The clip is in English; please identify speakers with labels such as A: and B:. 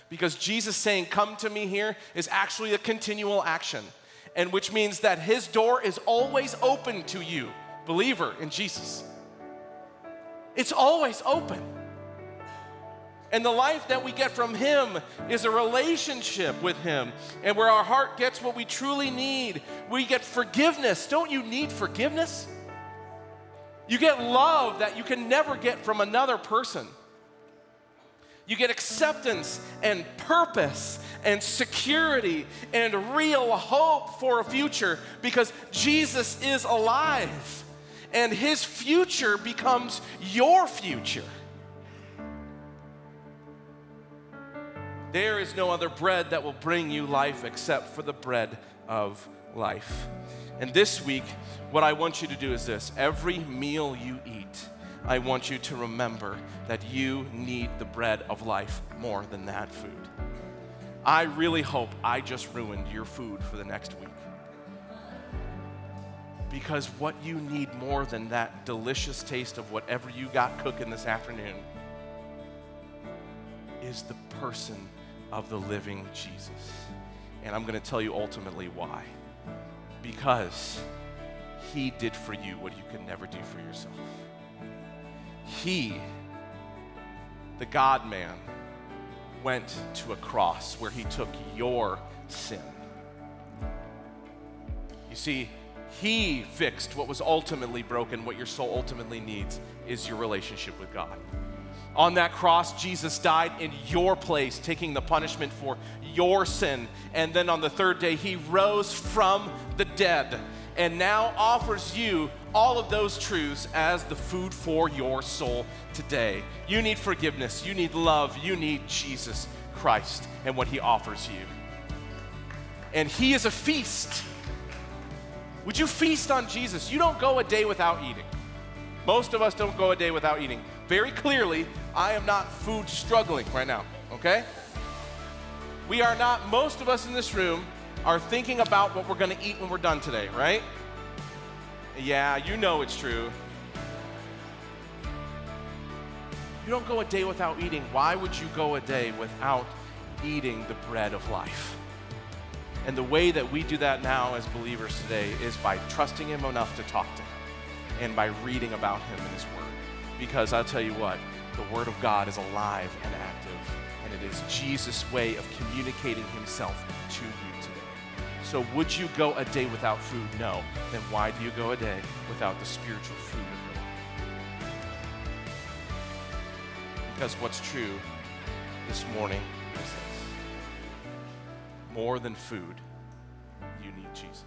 A: Because Jesus saying, come to me here, is actually a continual action. And which means that his door is always open to you, believer in Jesus. It's always open. And the life that we get from him is a relationship with him, and where our heart gets what we truly need. We get forgiveness. Don't you need forgiveness? You get love that you can never get from another person. You get acceptance and purpose and security and real hope for a future because Jesus is alive and his future becomes your future. There is no other bread that will bring you life except for the bread of life. And this week, what I want you to do is this. Every meal you eat, I want you to remember that you need the bread of life more than that food. I really hope I just ruined your food for the next week. Because what you need more than that delicious taste of whatever you got cooking this afternoon is the person of the living Jesus. And I'm going to tell you ultimately why. Because he did for you what you could never do for yourself. He, the God-man, went to a cross where he took your sin. You see, he fixed what was ultimately broken. What your soul ultimately needs is your relationship with God. On that cross, Jesus died in your place, taking the punishment for your sin. And then on the third day, he rose from the dead and now offers you all of those truths as the food for your soul today. You need forgiveness, you need love, you need Jesus Christ and what he offers you. And he is a feast. Would you feast on Jesus? You don't go a day without eating. Most of us don't go a day without eating. Very clearly, I am not food struggling right now, okay? We are not, most of us in this room are thinking about what we're gonna eat when we're done today, right? Yeah, you know it's true. You don't go a day without eating. Why would you go a day without eating the bread of life? And the way that we do that now as believers today is by trusting him enough to talk to him and by reading about him in his word. Because I'll tell you what, the word of God is alive and active, and it is Jesus' way of communicating himself to you today. So would you go a day without food? No. Then why do you go a day without the spiritual food of your life? Because what's true this morning is this. More than food, you need Jesus.